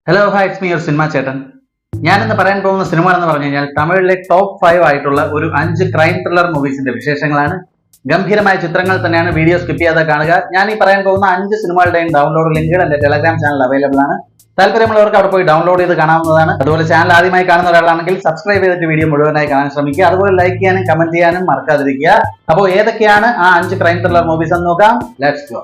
Hello hi, it's me your cinema ചേട്ടൻ. ഞാനിന്ന് പറയാൻ പോകുന്ന സിനിമ എന്ന് പറഞ്ഞു കഴിഞ്ഞാൽ തമിഴിലെ ടോപ്പ് 5 ആയിട്ടുള്ള ഒരു 5 ക്രൈം ത്രില്ലർ മൂവീസിന്റെ വിശേഷങ്ങളാണ്. ഗംഭീരമായ ചിത്രങ്ങൾ തന്നെയാണ്. വീഡിയോ സ്കിപ്പ് ചെയ്യാതെ കാണുക. ഞാൻ ഈ പറയാൻ പോകുന്ന 5 സിനിമകളുടെയും ഡൗൺലോഡ് ലിങ്കുകൾ എന്റെ ടെലഗ്രാം ചാനൽ അവൈലബിൾ ആണ്. താല്പര്യമുള്ളവർക്ക് അവിടെ പോയി ഡൗൺലോഡ് ചെയ്ത് കാണാവുന്നതാണ്. അതുപോലെ ചാനൽ ആദ്യമായി കാണുന്ന ഒരാളാണെങ്കിൽ സബ്സ്ക്രൈബ് ചെയ്തിട്ട് വീഡിയോ മുഴുവനായി കാണാൻ ശ്രമിക്കുക. അതുപോലെ ലൈക്ക് ചെയ്യാനും കമന്റ് ചെയ്യാനും മറക്കാതിരിക്കുക. അപ്പോൾ ഏതൊക്കെയാണ് ആ 5 ക്രൈം ത്രില്ലർ മൂവീസ് എന്ന് നോക്കാം. Let's go.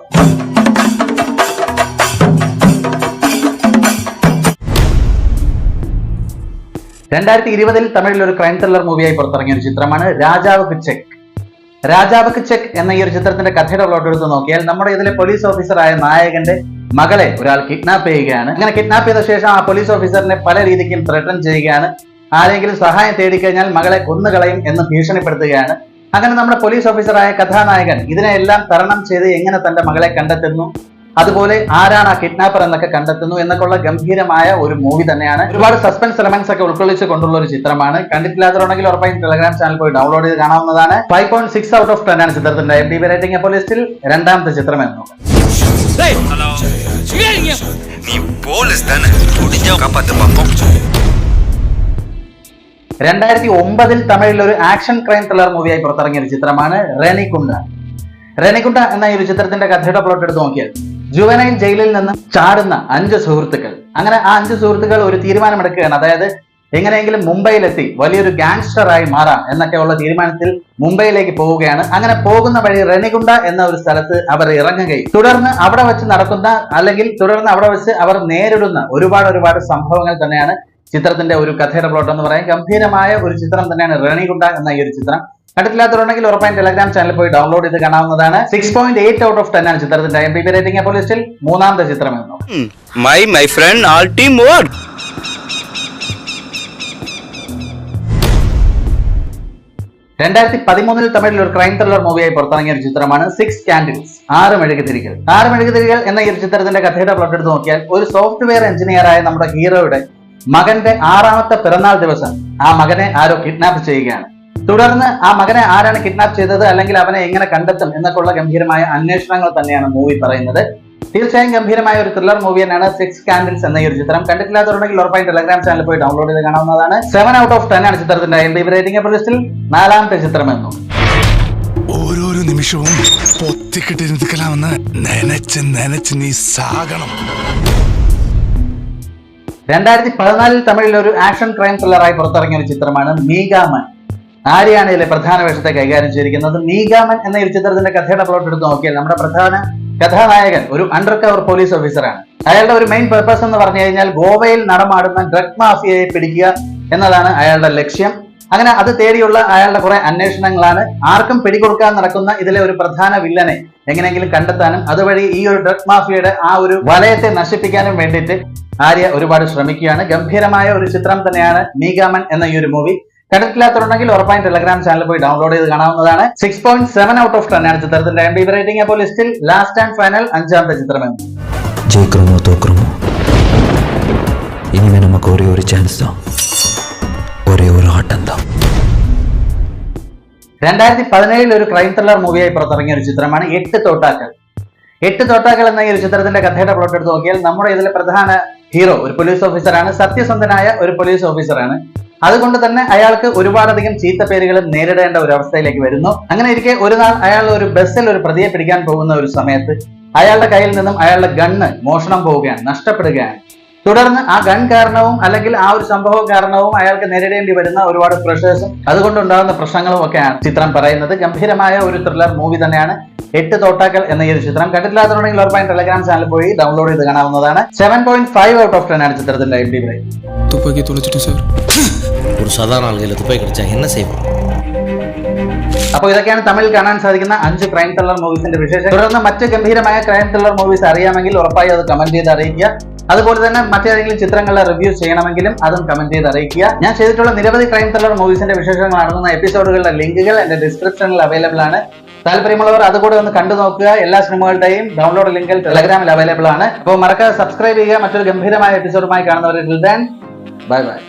2020 തമിഴിൽ ഒരു ക്രൈം ത്രില്ലർ മൂവിയായി പുറത്തിറങ്ങിയ ഒരു ചിത്രമാണ് രാജാവ്ക്ക് ചെക്ക്. രാജാവ്ക്ക് ചെക്ക് എന്ന ഈ ഒരു ചിത്രത്തിന്റെ കഥയുടെ പ്ലോട്ട് എടുത്ത് നോക്കിയാൽ നമ്മുടെ ഇതിലെ പോലീസ് ഓഫീസറായ നായകന്റെ മകളെ ഒരാൾ കിഡ്നാപ്പ് ചെയ്യുകയാണ്. അങ്ങനെ കിഡ്നാപ്പ് ചെയ്ത ശേഷം ആ പോലീസ് ഓഫീസറിനെ പല രീതിക്കും ത്രെട്ടൻ ചെയ്യുകയാണ്. ആരെങ്കിലും സഹായം തേടിക്കഴിഞ്ഞാൽ മകളെ കൊന്നുകളയും എന്ന് ഭീഷണിപ്പെടുത്തുകയാണ്. അങ്ങനെ നമ്മുടെ പോലീസ് ഓഫീസറായ കഥാനായകൻ ഇതിനെല്ലാം തരണം ചെയ്ത് എങ്ങനെ തന്റെ മകളെ കണ്ടെത്തുന്നു, അതുപോലെ ആരാണ് ആ കിഡ്നാപ്പർ എന്നൊക്കെ കണ്ടെത്തുന്നു എന്നൊക്കെയുള്ള ഗംഭീരമായ ഒരു മൂവി തന്നെയാണ്. ഒരുപാട് സസ്പെൻസ് എലമെന്റ്സ് ഒക്കെ ഉൾക്കൊള്ളിച്ച് കൊണ്ടുള്ള ഒരു ചിത്രമാണ്. കണ്ടിട്ടില്ലാത്തവരുണ്ടെങ്കിൽ ഉറപ്പായും ടെലഗ്രാം ചാനൽ പോയി ഡൗൺലോഡ് ചെയ്ത് കാണാവുന്നതാണ്. 5.6 ഔട്ട് ഓഫ് 10 ആണ് ചിത്രത്തിന്റെ IMDb റേറ്റിംഗ്. അപ്പോൾ ലിസ്റ്റിൽ രണ്ടാമത്തെ ചിത്രം എന്ന് നോക്കാം. 2009 തമിഴിൽ ഒരു ആക്ഷൻ ക്രൈം ത്രില്ലർ മൂവിയായി പുറത്തിറങ്ങിയ ഒരു ചിത്രമാണ് റെനികുണ്ട. റെനികുണ്ട എന്ന ഈ ഒരു ചിത്രത്തിന്റെ കഥയുടെ പ്ലോട്ട് എടുത്ത് നോക്കിയാൽ ജുവനൈൽ ജയിലിൽ നിന്ന് ചാടുന്ന 5 സുഹൃത്തുക്കൾ, അങ്ങനെ ആ 5 സുഹൃത്തുക്കൾ ഒരു തീരുമാനമെടുക്കുകയാണ്. അതായത് എങ്ങനെയെങ്കിലും മുംബൈയിലെത്തി വലിയൊരു ഗാങ്സ്റ്ററായി മാറാം എന്നൊക്കെയുള്ള തീരുമാനത്തിൽ മുംബൈയിലേക്ക് പോവുകയാണ്. അങ്ങനെ പോകുന്ന വഴി റെനികുണ്ട എന്ന ഒരു സ്ഥലത്ത് അവർ ഇറങ്ങുകയും തുടർന്ന് അവിടെ വെച്ച് അവർ നേരിടുന്ന ഒരുപാട് സംഭവങ്ങൾ തന്നെയാണ് ചിത്രത്തിന്റെ ഒരു കഥയുടെ പ്ലോട്ട് എന്ന് പറയാം. ഗംഭീരമായ ഒരു ചിത്രം തന്നെയാണ് റെനികുണ്ട എന്ന ഈ ഒരു ചിത്രം. കണ്ടിട്ടില്ലാത്തവരുണ്ടെങ്കിൽ ഉറപ്പായും ടെലഗ്രാം ചാനൽ പോയി ഡൗൺലോഡ് ചെയ്ത് കാണാവുന്നതാണ്. 6.8 ഔട്ട് ഓഫ് 10 ആണ് ചിത്രത്തിന്റെ IMDb റേറ്റിംഗ്. അപ്പോൾ ലിസ്റ്റിൽ മൂന്നാമത്തെ ചിത്രം എന്ന് നോക്കാം. My friend, all team work. 2013 തമിഴിൽ ഒരു ക്രൈം ത്രില്ലർ മൂവിയായി പുറത്തിറങ്ങിയ ഒരു ചിത്രമാണ് 6 കാൻഡിൽസ്, 6 മെഴുകുതിരികൾ. 6 മെഴുകുതിരികൾ എന്ന ഈ ഒരു ചിത്രത്തിന്റെ കഥയുടെ പ്ലോട്ട് എടുത്ത് നോക്കിയാൽ ഒരു സോഫ്റ്റ്വെയർ എഞ്ചിനീയറായ നമ്മുടെ ഹീറോയുടെ മകന്റെ 6ാമത്തെ പിറന്നാൾ ദിവസം ആ മകനെ ആരോ കിഡ്നാപ്പ് ചെയ്യുകയാണ്. തുടർന്ന് ആ മകനെ ആരാണ് കിഡ്നാപ്പ് ചെയ്തത്, അല്ലെങ്കിൽ അവനെ എങ്ങനെ കണ്ടെത്തും എന്നൊക്കെയുള്ള ഗംഭീരമായ അന്വേഷണങ്ങൾ തന്നെയാണ് മൂവി പറയുന്നത്. തീർച്ചയായും ഗംഭീരമായ ഒരു ത്രില്ലർ മൂവി തന്നെയാണ് 6 കാൻഡിൽസ് എന്ന ഈ ഒരു ചിത്രം. കണ്ടിട്ടില്ലാത്തവരുണ്ടെങ്കിൽ ഉറപ്പായും ടെലഗ്രാം ചാനൽ പോയി ഡൗൺലോഡ് ചെയ്ത് കാണാവുന്നതാണ്. 7 ഔട്ട് ഓഫ് 10 ആണ് ചിത്രത്തിന്റെ IMDb റേറ്റിംഗ്. അപ്പോൾ ലിസ്റ്റിൽ നാലാമത്തെ ചിത്രം എന്നു. ഓരോ നിമിഷവും പൊത്തിക്കിട്ടിരുന്നിക്കലാമെന്ന് നനച്ച് നീ സാകണം. 2014 തമിഴിൽ ഒരു ആക്ഷൻ ക്രൈം ത്രില്ലറായി പുറത്തിറങ്ങിയ ഒരു ചിത്രമാണ് മീഗാമൻ. ആരെയാണ് ഇതിലെ പ്രധാന വേഷത്തെ കൈകാര്യം ചെയ്തിരിക്കുന്നത്? മീഗാമൻ എന്ന ഒരു ചിത്രത്തിന്റെ കഥയുടെ പ്ലോട്ട് എടുത്ത് നോക്കിയാൽ നമ്മുടെ പ്രധാന കഥാനായകൻ ഒരു അണ്ടർ കവർ പോലീസ് ഓഫീസറാണ്. അയാളുടെ ഒരു മെയിൻ പർപ്പസ് എന്ന് പറഞ്ഞു കഴിഞ്ഞാൽ ഗോവയിൽ നടമാടുന്ന ഡ്രഗ് മാഫിയയെ പിടിക്കുക എന്നതാണ് അയാളുടെ ലക്ഷ്യം. അങ്ങനെ അത് തേടിയുള്ള അയാളുടെ കുറെ അന്വേഷണങ്ങളാണ്. ആർക്കും പിടികൊടുക്കാൻ നടക്കുന്ന ഇതിലെ ഒരു പ്രധാന വില്ലനെ എങ്ങനെയെങ്കിലും കണ്ടെത്താനും അതുവഴി ഈ ഒരു ഡ്രഗ് മാഫിയയുടെ ആ ഒരു വലയത്തെ നശിപ്പിക്കാനും വേണ്ടിയിട്ട് ആര്യ ഒരുപാട് ശ്രമിക്കുകയാണ്. ഗംഭീരമായ ഒരു ചിത്രം തന്നെയാണ് മീഗാമൻ എന്ന ഈ ഒരു മൂവി. കണ്ടിട്ടില്ലാത്തവരുണ്ടെങ്കിൽ ഉറപ്പായും ടെലഗ്രാം ചാനൽ പോയി ഡൗൺലോഡ് ചെയ്ത് കാണാവുന്നതാണ്. 6.7 ഔട്ട് ഓഫ് 10 ആണ് ചിത്രത്തിന്റെ IMDb റേറ്റിംഗ്. അപ്പോൾ ലിസ്റ്റിൽ ലാസ്റ്റ് ആൻഡ് ഫൈനൽ അഞ്ചാമത്തെ ചിത്രം എന്ന്. ജയിക്കണമോ തോക്കണമോ, ഇനിമേ നമുക്ക് ഒരേ ഒരു ചാൻസ് താ, ഒരേ ഒരു ആട്ടം താ. 2017 ഒരു ക്രൈം ത്രില്ലർ മൂവിയായി പുറത്തിറങ്ങിയ ഒരു ചിത്രമാണ് 8 തോട്ടാക്കൾ. 8 തോട്ടാക്കൾ എന്ന ഈ ഒരു ചിത്രത്തിന്റെ കഥയുടെ പ്ലോട്ട് എടുത്ത് നോക്കിയാൽ നമ്മുടെ ഇതിലെ പ്രധാന ഹീറോ ഒരു പോലീസ് ഓഫീസറാണ്. സത്യസന്ധനായ ഒരു പോലീസ് ഓഫീസറാണ്. അതുകൊണ്ട് തന്നെ അയാൾക്ക് ഒരുപാടധികം ചീത്ത പേരുകളും നേരിടേണ്ട ഒരു അവസ്ഥയിലേക്ക് വരുന്നു. അങ്ങനെ ഇരിക്കെ ഒരു നാൾ അയാൾ ഒരു ബസ്സിൽ ഒരു പ്രതിയെ പിടിക്കാൻ പോകുന്ന ഒരു സമയത്ത് അയാളുടെ കയ്യിൽ നിന്നും അയാളുടെ ഗണ്ണ് മോഷണം പോവുകയാണ്, നഷ്ടപ്പെടുകയാണ്. തുടർന്ന് ആ ഗൺ കാരണവും അല്ലെങ്കിൽ ആ ഒരു സംഭവം കാരണവും അയാൾക്ക് നേരിടേണ്ടി വരുന്ന ഒരുപാട് പ്രഷേഴ്സും അതുകൊണ്ടുണ്ടാകുന്ന പ്രശ്നങ്ങളും ഒക്കെയാണ് ചിത്രം പറയുന്നത്. ഗംഭീരമായ ഒരു ത്രില്ലർ മൂവി തന്നെയാണ് 8 തോട്ടാക്കൾ എന്ന ഈ ഒരു ചിത്രം. കണ്ടിട്ടില്ലാത്തവരുണ്ടെങ്കിൽ ഉറപ്പായും ടെലഗ്രാം ചാനൽ പോയി ഡൗൺലോഡ് ചെയ്ത് കാണാവുന്നതാണ്. 7.5 ഔട്ട് ഓഫ് 10 ആണ് ചിത്രത്തിന്റെ IMDb റേറ്റിംഗ്. തുപ്പാക്കി തുളച്ചിട്ട് സാർ ഒരു സാധാരണ ആളുകളിൽ തുപ്പായി കിടച്ചാൽ എന്നെ സേവ്. അപ്പോൾ ഇതൊക്കെയാണ് തമിഴിൽ കാണാൻ സാധിക്കുന്ന 5 ക്രൈം ത്രില്ലർ മൂവീസിന്റെ വിശേഷം. തുടർന്ന് മറ്റ് ഗംഭീരമായ ക്രൈം ത്രില്ലർ മൂവീസ് അറിയാമെങ്കിൽ ഉറപ്പായി അത് കമന്റ് ചെയ്ത് അറിയിക്കുക. അതുപോലെ തന്നെ മറ്റേതെങ്കിലും ചിത്രങ്ങളുടെ റിവ്യൂ ചെയ്യണമെങ്കിലും അതും കമന്റ് ചെയ്ത് അറിയിക്കുക. ഞാൻ ചെയ്തിട്ടുള്ള നിരവധി ക്രൈം ത്രില്ലർ മൂവീസിന്റെ വിശേഷങ്ങൾ അടങ്ങുന്ന എപ്പിസോഡുകളുടെ ലിങ്കുകൾ എന്റെ ഡിസ്ക്രിപ്ഷനിൽ അവൈലബിൾ ആണ്. താല്പര്യമുള്ളവർ അതുകൂടെ ഒന്ന് കണ്ടു നോക്കുക. എല്ലാ സിനിമകളുടെയും ഡൗൺലോഡ് ലിങ്ക് ടെലഗ്രാമിൽ അവൈലബിൾ ആണ്. അപ്പോൾ മറക്കാതെ സബ്സ്ക്രൈബ് ചെയ്യുക. മറ്റൊരു ഗംഭീരമായ എപ്പിസോഡുമായി കാണുന്നവരെ ബൈ ബൈ.